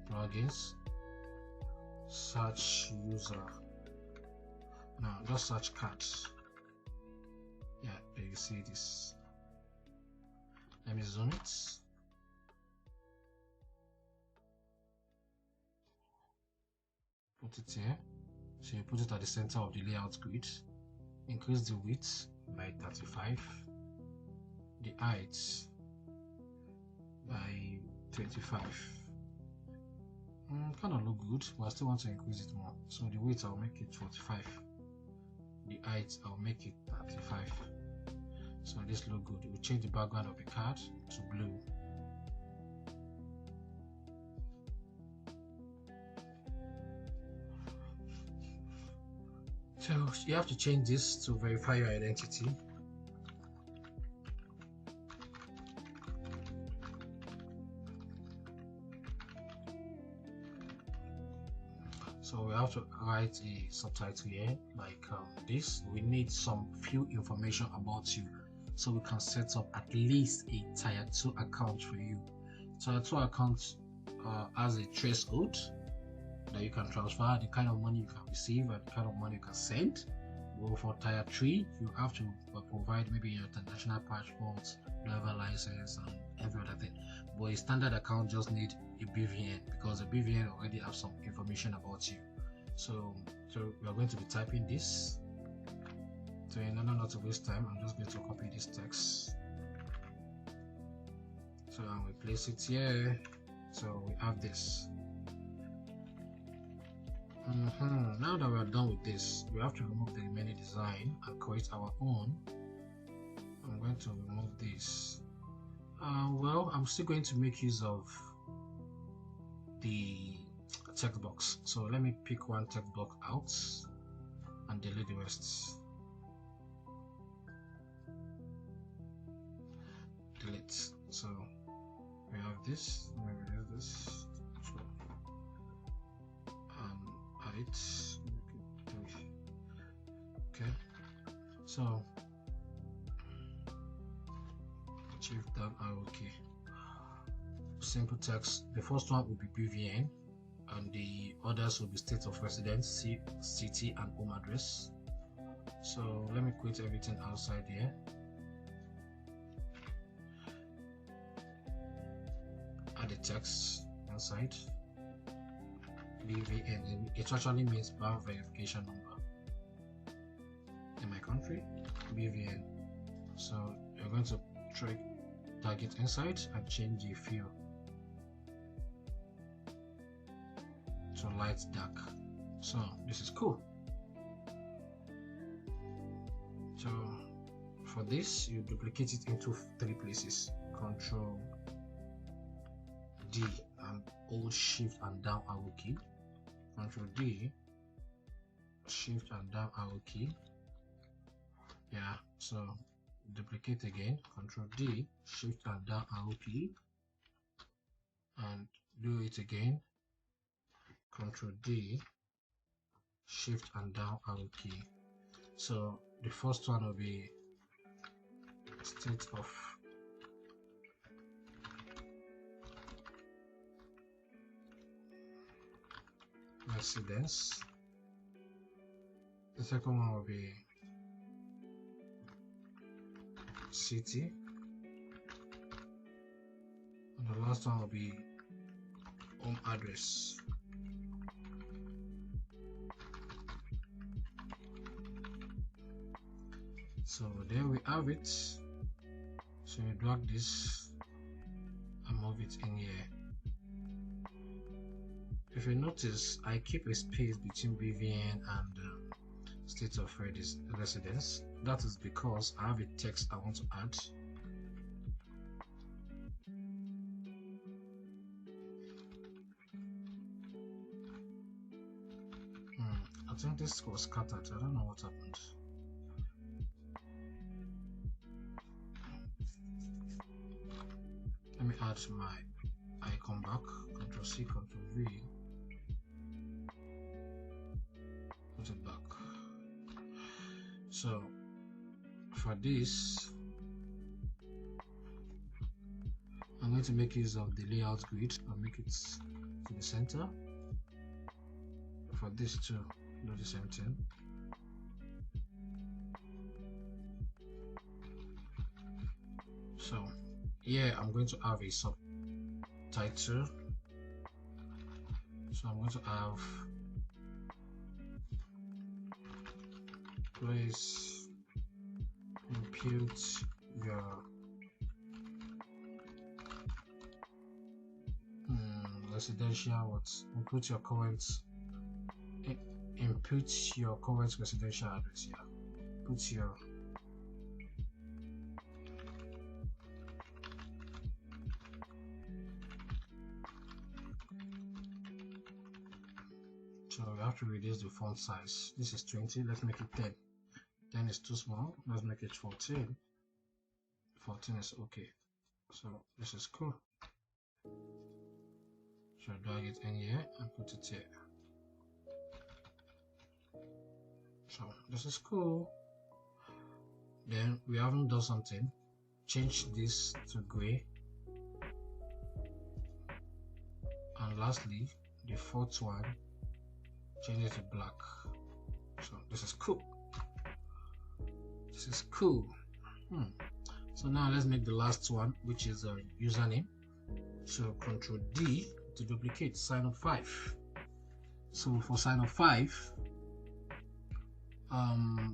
plugins, search user. Now just search cards. Yeah, there you see this. Let me zoom it. Put it here. So you put it at the center of the layout grid. Increase the width by 35. The height by 25. Kind of look good, but I still want to increase it more. So the width I'll make it 45. The height I'll make it 35. So this look good. We'll change the background of the card to blue. So you have to change this to verify your identity. So we have to write a subtitle here like this. We need some few information about you, so we can set up at least a tier 2 account for you. Tier 2 account has a threshold that you can transfer, the kind of money you can receive and the kind of money you can send. Well, for tier 3, you have to provide maybe your international passport, driver license, and every other thing. But a standard account just need a BVN, because a BVN already have some information about you. So we are going to be typing this. So in order not to waste time, I'm just going to copy this text. So I'll place it here. So we have this. Now that we are done with this, we have to remove the remaining design and create our own. I'm going to remove this. Well, I'm still going to make use of the text box. So let me pick one text box out and delete the rest. Delete. So we have this. Let me remove this. Okay, so achieve that. Okay, simple text. The first one will be BVN, and the others will be state of residence, city, and home address. So let me quit everything outside here. Add the text inside. BVN, it actually means bank verification number. In my country, BVN. So you're going to tag it inside and change the fill to light dark. So this is cool. So for this, you duplicate it into 3 places. Control D and hold shift and down arrow key. Control D, shift and down arrow key. Yeah, so duplicate again, Control D, Shift and down arrow key, and do it again, Control D, Shift and down arrow key. So the first one will be state of residence. The second one will be city, and the last one will be home address. So there we have it. So you drag this and move it in here. If you notice, I keep a space between BVN and state of residence. That is because I have a text I want to add. I think this was scattered. I don't know what happened. Let me add my icon back. Control C, Control V. Put it back. So for this, I'm going to make use of the layout grid and make it to the center. For this too, do the same thing. So here I'm going to have a subtitle. So I'm going to have please impute your residential input your current residential address here. Put your so we have to reduce the font size. This is 20, let's make it 10. 10 is too small, let's make it 14. 14 is okay. So this is cool. So drag it in here and put it here. So this is cool. Then we haven't done something. Change this to gray. And lastly, the fourth one, change it to black. So this is cool. This is cool. So now let's make the last one, which is a username. So Control D to duplicate sign up 5. So for sign up 5,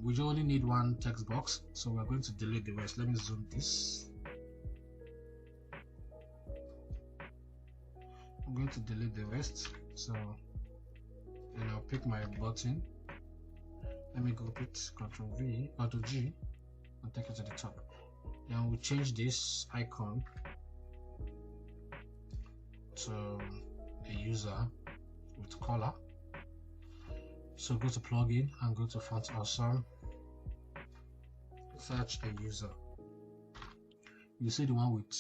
we only need one text box, so we're going to delete the rest. Let me zoom this. I'm going to delete the rest. So then I'll pick my button. Let me go put Ctrl V, Ctrl G, and take it to the top. Then we'll change this icon to a user with color. So go to plugin and go to font awesome. Search a user. You see the one with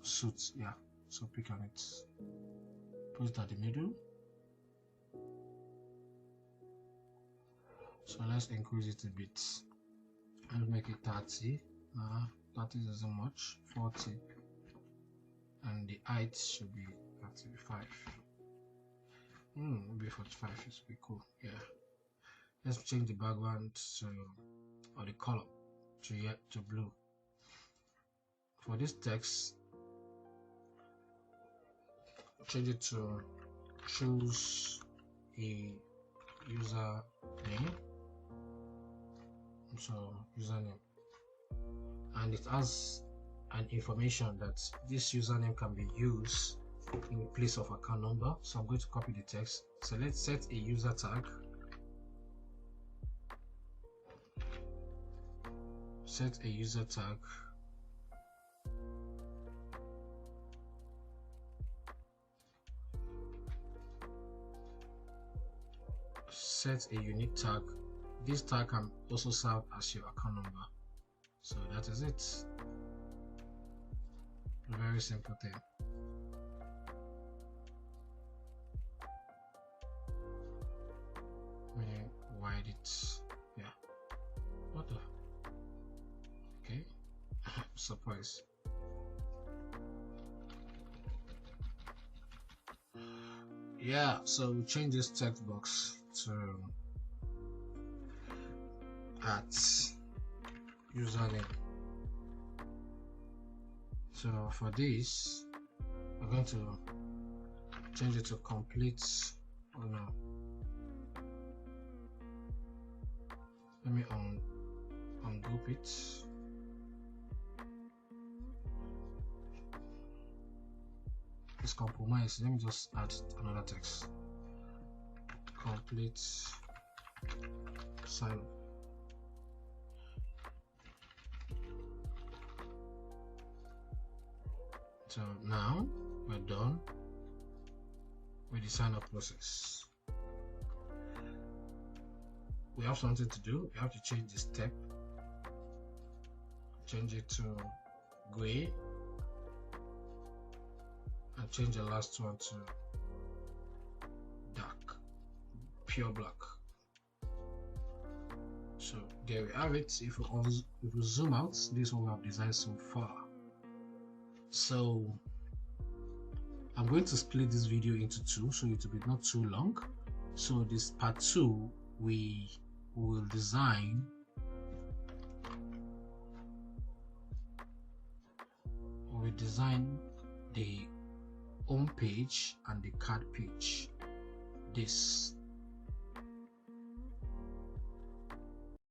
suits, yeah. So pick on it. Put it at the middle. So let's increase it a bit. I'll make it 30. 30 isn't much. 40. And the height should be 35. Maybe 45 is be cool. Yeah. Let's change the background to or the color to blue. For this text, change it to choose a user name. So username, and it has an information that this username can be used in place of account number. So I'm going to copy the text. So let's set a user tag. Set a user tag. Set a unique tag this tag can also serve as your account number. So that is it. A very simple thing. Let me wide it. Yeah. What the? Okay. Surprise. Yeah, so we change this text box to at username. So for this, we're going to change it to complete. Oh no. Let me ungroup it. It's compromised. Let me just add another text. Complete sign up. So now we're done with the sign up process. We have something to do. We have to change the step. Change it to gray. And change the last one to dark, pure black. So there we have it. If we zoom out, this is what we have designed so far. So I'm going to split this video into two so it will be not too long. So this part 2, we will design the home page and the card page. This